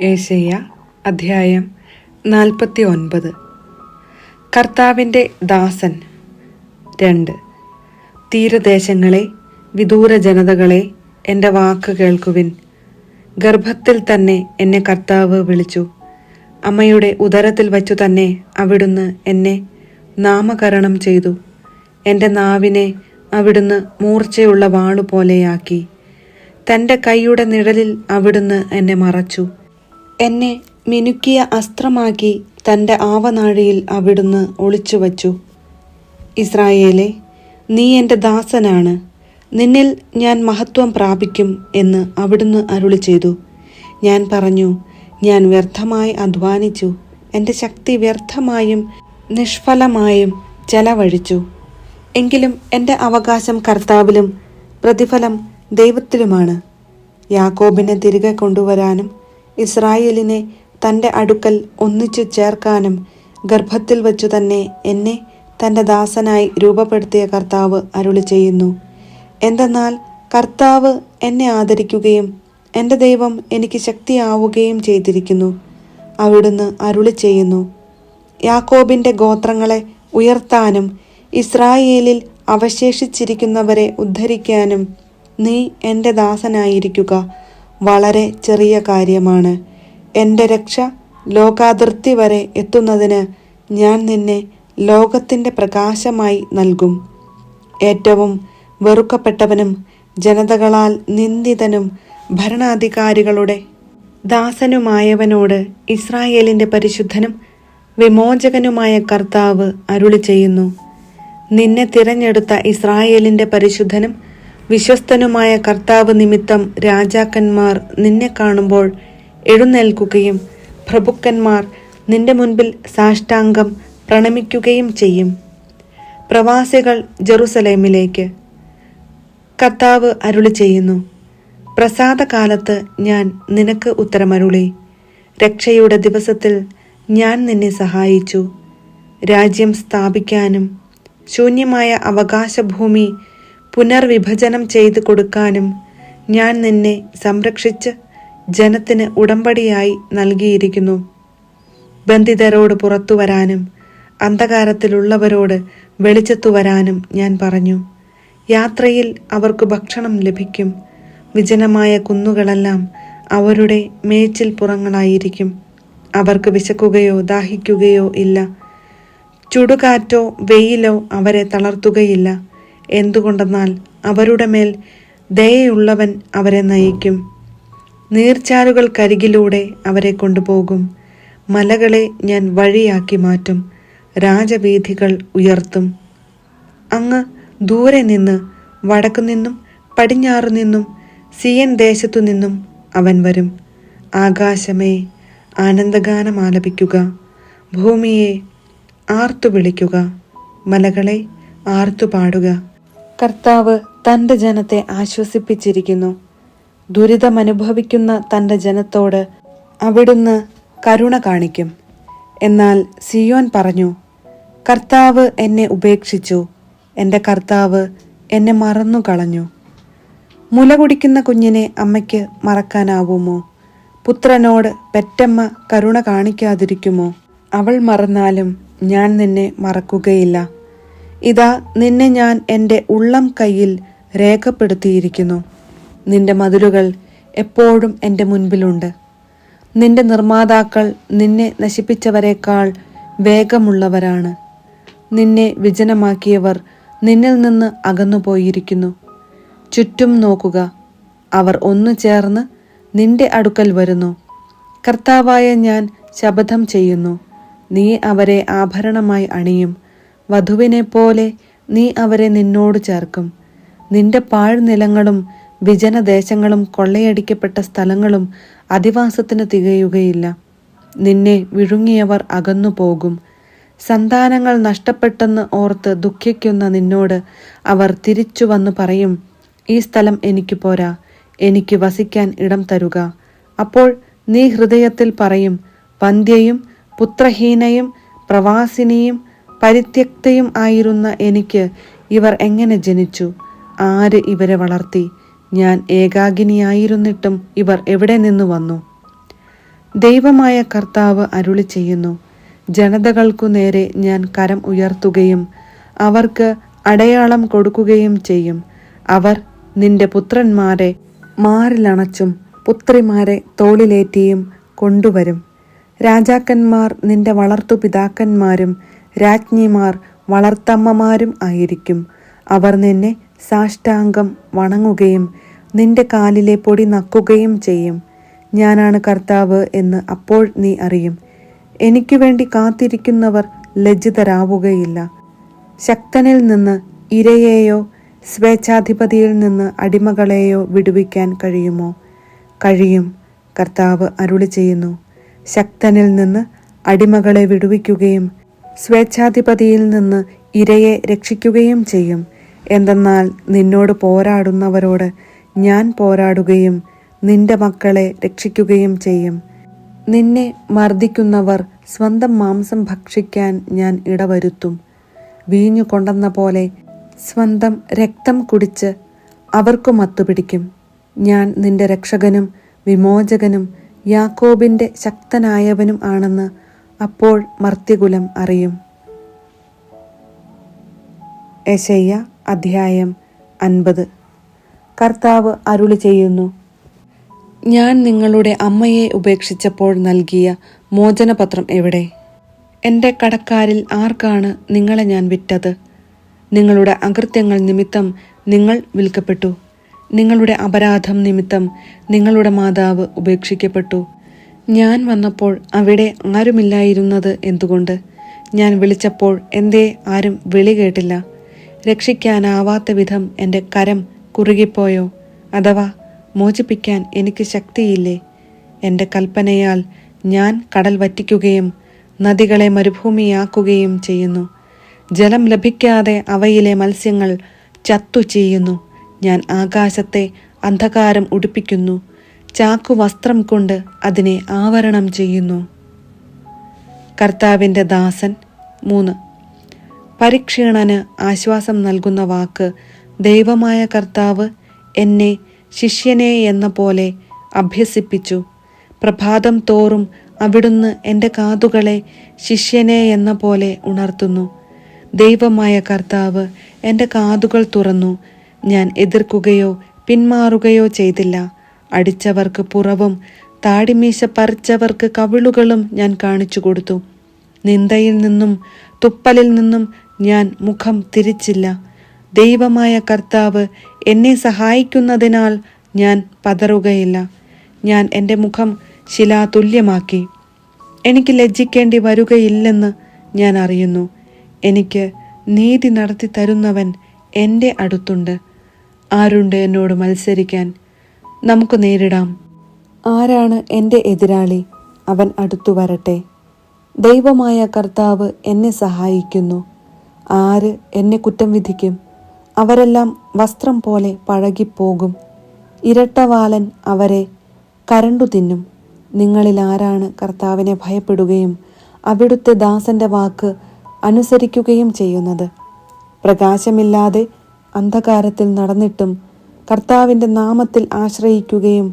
ഏശയ്യ അധ്യായം 49. കർത്താവിൻ്റെ ദാസൻ. 2. തീരദേശങ്ങളെ, വിദൂര ജനതകളെ, എൻ്റെ വാക്ക് കേൾക്കുവിൻ. ഗർഭത്തിൽ തന്നെ എന്നെ കർത്താവ് വിളിച്ചു. അമ്മയുടെ ഉദരത്തിൽ വച്ചു തന്നെ അവിടുന്ന് എന്നെ നാമകരണം ചെയ്തു. എൻ്റെ നാവിനെ അവിടുന്ന് മൂർച്ചയുള്ള വാളുപോലെയാക്കി. തൻ്റെ കൈയുടെ നിഴലിൽ അവിടുന്ന് എന്നെ മറച്ചു. എന്നെ മിനുക്കിയ അസ്ത്രമാക്കി തൻ്റെ ആവനാഴിയിൽ അവിടുന്ന് ഒളിച്ചുവച്ചു. ഇസ്രായേലേ, നീ എൻ്റെ ദാസനാണ്, നിന്നിൽ ഞാൻ മഹത്വം പ്രാപിക്കും എന്ന് അവിടുന്ന് അരുളി ചെയ്തു. ഞാൻ പറഞ്ഞു, ഞാൻ വ്യർത്ഥമായി അധ്വാനിച്ചു, എൻ്റെ ശക്തി വ്യർത്ഥമായും നിഷ്ഫലമായും ചെലവഴിച്ചു. എങ്കിലും എൻ്റെ അവകാശം കർത്താവിലും പ്രതിഫലം ദൈവത്തിലുമാണ്. യാക്കോബിനെ തിരികെ കൊണ്ടുവരാനും ഇസ്രായേലിനെ തൻ്റെ അടുക്കൽ ഒന്നിച്ചു ചേർക്കാനും ഗർഭത്തിൽ വച്ചു തന്നെ എന്നെ തൻ്റെ ദാസനായി രൂപപ്പെടുത്തിയ കർത്താവ് അരുളി ചെയ്യുന്നു. എന്തെന്നാൽ കർത്താവ് എന്നെ ആദരിക്കുകയും എൻ്റെ ദൈവം എനിക്ക് ശക്തിയാവുകയും ചെയ്തിരിക്കുന്നു. അവിടുന്ന് അരുളി ചെയ്യുന്നു, യാക്കോബിൻ്റെ ഗോത്രങ്ങളെ ഉയർത്താനും ഇസ്രായേലിൽ അവശേഷിച്ചിരിക്കുന്നവരെ ഉദ്ധരിക്കാനും നീ എൻ്റെ ദാസനായിരിക്കുക. വളരെ ചെറിയ കാര്യമാണ്. എൻ്റെ രക്ഷ ലോകാതിർത്തി വരെ എത്തുന്നതിന് ഞാൻ നിന്നെ ലോകത്തിൻ്റെ പ്രകാശമായി നൽകും. ഏറ്റവും വെറുക്കപ്പെട്ടവനും ജനതകളാൽ നിന്ദിതനും ഭരണാധികാരികളുടെ ദാസനുമായവനോട് ഇസ്രായേലിൻ്റെ പരിശുദ്ധനും വിമോചകനുമായ കർത്താവ് അരുളി ചെയ്യുന്നു. നിന്നെ തിരഞ്ഞെടുത്ത ഇസ്രായേലിൻ്റെ പരിശുദ്ധനും വിശ്വസ്തനുമായ കർത്താവ് നിമിത്തം രാജാക്കന്മാർ നിന്നെ കാണുമ്പോൾ എഴുന്നേൽക്കുകയും പ്രഭുക്കന്മാർ നിന്റെ മുൻപിൽ സാഷ്ടാംഗം പ്രണമിക്കുകയും ചെയ്യും. പ്രവാസികൾ ജെറുസലേമിലേക്ക്. കർത്താവ് അരുളി ചെയ്യുന്നു, പ്രസാദകാലത്ത് ഞാൻ നിനക്ക് ഉത്തരമരുളി. രക്ഷയുടെ ദിവസത്തിൽ ഞാൻ നിന്നെ സഹായിച്ചു. രാജ്യം സ്ഥാപിക്കാനും ശൂന്യമായ അവകാശഭൂമി പുനർവിഭജനം ചെയ്തു കൊടുക്കാനും ഞാൻ നിന്നെ സംരക്ഷിച്ച് ജനത്തിന് ഉടമ്പടിയായി നൽകിയിരിക്കുന്നു. ബന്ധിതരോട് പുറത്തു വരാനും അന്ധകാരത്തിലുള്ളവരോട് വെളിച്ചത്തു വരാനും ഞാൻ പറഞ്ഞു. യാത്രയിൽ അവർക്ക് ഭക്ഷണം ലഭിക്കും. വിജനമായ കുന്നുകളെല്ലാം അവരുടെ മേച്ചിൽ പുറങ്ങളായിരിക്കും. അവർക്ക് വിശക്കുകയോ ദാഹിക്കുകയോ ഇല്ല. ചുടുകാറ്റോ വെയിലോ അവരെ തളർത്തുകയില്ല. എന്തുകൊണ്ടെന്നാൽ അവരുടെ മേൽ ദയയുള്ളവൻ അവരെ നയിക്കും. നീർച്ചാലുകൾക്കരികിലൂടെ അവരെ കൊണ്ടുപോകും. മലകളെ ഞാൻ വഴിയാക്കി മാറ്റും. രാജവീഥികൾ ഉയർത്തും. അങ്ങ് ദൂരെ നിന്ന് വടക്കുനിന്നും പടിഞ്ഞാറു നിന്നും സിയൻ ദേശത്തു നിന്നും അവൻ വരും. ആകാശമേ, ആനന്ദഗാനം ആലപിക്കുക. ഭൂമിയെ ആർത്തു വിളിക്കുക. മലകളെ ആർത്തു പാടുക. കർത്താവ് തൻ്റെ ജനത്തെ ആശ്വസിപ്പിച്ചിരിക്കുന്നു. ദുരിതമനുഭവിക്കുന്ന തൻ്റെ ജനത്തോട് അവിടുന്ന് കരുണ കാണിക്കും. എന്നാൽ സിയോൻ പറഞ്ഞു, കർത്താവ് എന്നെ ഉപേക്ഷിച്ചു, എൻ്റെ കർത്താവ് എന്നെ മറന്നു കളഞ്ഞു. മുല കുടിക്കുന്ന കുഞ്ഞിനെ അമ്മയ്ക്ക് മറക്കാനാവുമോ? പുത്രനോട് പെറ്റമ്മ കരുണ കാണിക്കാതിരിക്കുമോ? അവൾ മറന്നാലും ഞാൻ നിന്നെ മറക്കുകയില്ല. ഇതാ, നിന്നെ ഞാൻ എൻ്റെ ഉള്ളം കയ്യിൽ രേഖപ്പെടുത്തിയിരിക്കുന്നു. നിന്റെ മതിലുകൾ എപ്പോഴും എൻ്റെ മുൻപിലുണ്ട്. നിന്റെ നിർമ്മാതാക്കൾ നിന്നെ നശിപ്പിച്ചവരെക്കാൾ വേഗമുള്ളവരാണ്. നിന്നെ വിജനമാക്കിയവർ നിന്നിൽ നിന്ന് അകന്നുപോയിരിക്കുന്നു. ചുറ്റും നോക്കുക, അവർ ഒന്നു ചേർന്ന് നിന്റെ അടുക്കൽ വരുന്നു. കർത്താവായ ഞാൻ ശപഥം ചെയ്യുന്നു, നീ അവരെ ആഭരണമായി അണിയും. വധുവിനെ പോലെ നീ അവരെ നിന്നോട് ചേർക്കും. നിന്റെ പാഴ്നിലങ്ങളും വിജനദേശങ്ങളും കൊള്ളയടിക്കപ്പെട്ട സ്ഥലങ്ങളും അധിവാസത്തിന് തികയുകയില്ല. നിന്നെ വിഴുങ്ങിയവർ അകന്നു പോകും. സന്താനങ്ങൾ നഷ്ടപ്പെട്ടെന്ന് ഓർത്ത് ദുഃഖിക്കുന്ന നിന്നോട് അവർ തിരിച്ചു വന്നു പറയും, ഈ സ്ഥലം എനിക്ക് പോരാ, എനിക്ക് വസിക്കാൻ ഇടം തരുക. അപ്പോൾ നീ ഹൃദയത്തിൽ പറയും, വന്ധ്യയും പുത്രഹീനയും പ്രവാസിനിയും പരിത്യക്തയും ആയിരുന്ന എനിക്ക് ഇവർ എങ്ങനെ ജനിച്ചു? ആര് ഇവരെ വളർത്തി? ഞാൻ ഏകാകിനിയായിരുന്നിട്ടും ഇവർ എവിടെ നിന്നു വന്നു? ദൈവമായ കർത്താവ് അരുളി ചെയ്യുന്നു, ജനതകൾക്കു നേരെ ഞാൻ കരം ഉയർത്തുകയും അവർക്ക് അടയാളം കൊടുക്കുകയും ചെയ്യും. അവർ നിന്റെ പുത്രന്മാരെ മാറിലണച്ചും പുത്രിമാരെ തോളിലേറ്റിയും കൊണ്ടുവരും. രാജാക്കന്മാർ നിന്റെ വളർത്തുപിതാക്കന്മാരും രാജ്ഞിമാർ വളർത്തമ്മമാരും ആയിരിക്കും. അവർ നിന്നെ സാഷ്ടാംഗം വണങ്ങുകയും നിന്റെ കാലിലെ പൊടി നക്കുകയും ചെയ്യും. ഞാനാണ് കർത്താവ് എന്ന് അപ്പോൾ നീ അറിയും. എനിക്കു വേണ്ടി കാത്തിരിക്കുന്നവർ ലജ്ജിതരാവുകയില്ല. ശക്തനിൽ നിന്ന് ഇരയെയോ സ്വേച്ഛാധിപതിയിൽ നിന്ന് അടിമകളെയോ വിടുവിക്കാൻ കഴിയുമോ? കഴിയും, കർത്താവ് അരുളി ചെയ്യുന്നു. ശക്തനിൽ നിന്ന് അടിമകളെ വിടുവിക്കുകയും സ്വേച്ഛാധിപതിയിൽ നിന്ന് ഇരയെ രക്ഷിക്കുകയും ചെയ്യും. എന്തെന്നാൽ നിന്നോട് പോരാടുന്നവരോട് ഞാൻ പോരാടുകയും നിന്റെ മക്കളെ രക്ഷിക്കുകയും ചെയ്യും. നിന്നെ മർദ്ദിക്കുന്നവർ സ്വന്തം മാംസം ഭക്ഷിക്കാൻ ഞാൻ ഇടവരുത്തും. വീഞ്ഞു കൊണ്ടെന്ന പോലെ സ്വന്തം രക്തം കുടിച്ച് അവർക്കു മത്തുപിടിക്കും. ഞാൻ നിന്റെ രക്ഷകനും വിമോചകനും യാക്കോബിന്റെ ശക്തനായവനും ആണെന്ന് അപ്പോൾ മർത്യകുലം അറിയും. യെശയ്യാ അധ്യായം 50. കർത്താവ് അരുളി ചെയ്യുന്നു, ഞാൻ നിങ്ങളുടെ അമ്മയെ ഉപേക്ഷിച്ചപ്പോൾ നൽകിയ മോചനപത്രം എവിടെ? എൻ്റെ കടക്കാരിൽ ആർക്കാണ് നിങ്ങളെ ഞാൻ വിറ്റത്? നിങ്ങളുടെ അകൃത്യങ്ങൾ നിമിത്തം നിങ്ങൾ വിൽക്കപ്പെട്ടു. നിങ്ങളുടെ അപരാധം നിമിത്തം നിങ്ങളുടെ മാതാവ് ഉപേക്ഷിക്കപ്പെട്ടു. ഞാൻ വന്നപ്പോൾ അവിടെ ആരുമില്ലായിരുന്നത് എന്തുകൊണ്ട്? ഞാൻ വിളിച്ചപ്പോൾ എന്തേ ആരും വിളി കേട്ടില്ല? രക്ഷിക്കാനാവാത്ത വിധം എൻ്റെ കരം കുറുകിപ്പോയോ? അഥവാ മോചിപ്പിക്കാൻ എനിക്ക് ശക്തിയില്ലേ? എൻ്റെ കൽപ്പനയാൽ ഞാൻ കടൽ വറ്റിക്കുകയും നദികളെ മരുഭൂമിയാക്കുകയും ചെയ്യുന്നു. ജലം ലഭിക്കാതെ അവയിലെ മത്സ്യങ്ങൾ ചത്തു ചെയ്യുന്നു. ഞാൻ ആകാശത്തെ അന്ധകാരം ഉടുപ്പിക്കുന്നു. ചാക്കുവസ്ത്രം കൊണ്ട് അതിനെ ആവരണം ചെയ്യുന്നു. കർത്താവിൻ്റെ ദാസൻ 3. പരിക്ഷീണന് ആശ്വാസം നൽകുന്ന വാക്ക്. ദൈവമായ കർത്താവ് എന്നെ ശിഷ്യനെ എന്ന പോലെ അഭ്യസിപ്പിച്ചു. പ്രഭാതം തോറും അവിടുന്ന് എൻ്റെ കാതുകളെ ശിഷ്യനെ എന്ന പോലെ ഉണർത്തുന്നു. ദൈവമായ കർത്താവ് എൻ്റെ കാതുകൾ തുറന്നു. ഞാൻ എതിർക്കുകയോ പിന്മാറുകയോ ചെയ്തില്ല. അടിച്ചവർക്ക് പുറവും താടിമീശ പറിച്ചവർക്ക് കവിളുകളും ഞാൻ കാണിച്ചു കൊടുത്തു. നിന്ദയിൽ നിന്നും തുപ്പലിൽ നിന്നും ഞാൻ മുഖം തിരിച്ചില്ല. ദൈവമായ കർത്താവ് എന്നെ സഹായിക്കുന്നതിനാൽ ഞാൻ പതറുകയില്ല. ഞാൻ എൻ്റെ മുഖം ശിലാതുല്യമാക്കി. എനിക്ക് ലജ്ജിക്കേണ്ടി വരുകയില്ലെന്ന് ഞാൻ അറിയുന്നു. എനിക്ക് നീതി നടത്തി തരുന്നവൻ എൻ്റെ അടുത്തുണ്ട്. ആരുണ്ട് എന്നോട് മത്സരിക്കാൻ? നമുക്ക് നേരിടാം. ആരാണ് എൻ്റെ എതിരാളി? അവൻ അടുത്തു വരട്ടെ. ദൈവമായ കർത്താവ് എന്നെ സഹായിക്കുന്നു. ആര് എന്നെ കുറ്റം വിധിക്കും? അവരെല്ലാം വസ്ത്രം പോലെ പഴകിപ്പോകും. ഇരട്ടവാലൻ അവരെ കരണ്ടു തിന്നും. നിങ്ങളിൽ ആരാണ് കർത്താവിനെ ഭയപ്പെടുകയും അവിടുത്തെ ദാസന്റെ വാക്ക് അനുസരിക്കുകയും ചെയ്യുന്നത്? പ്രകാശമില്ലാതെ അന്ധകാരത്തിൽ നടന്നിട്ടും കർത്താവിൻ്റെ നാമത്തിൽ ആശ്രയിക്കുകയും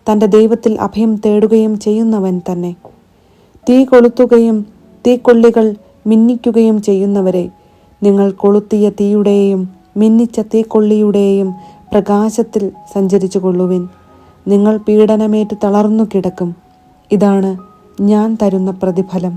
തൻ്റെ ദൈവത്തിൽ അഭയം തേടുകയും ചെയ്യുന്നവൻ തന്നെ. തീ കൊളുത്തുകയും തീക്കൊള്ളികൾ മിന്നിക്കുകയും ചെയ്യുന്നവരെ, നിങ്ങൾ കൊളുത്തിയ തീയുടെയും മിന്നിച്ച തീക്കൊള്ളിയുടെയും പ്രകാശത്തിൽ സഞ്ചരിച്ചു കൊള്ളുവിൻ. നിങ്ങൾ പീഡനമേറ്റ് തളർന്നു കിടക്കും. ഇതാണ് ഞാൻ തരുന്ന പ്രതിഫലം.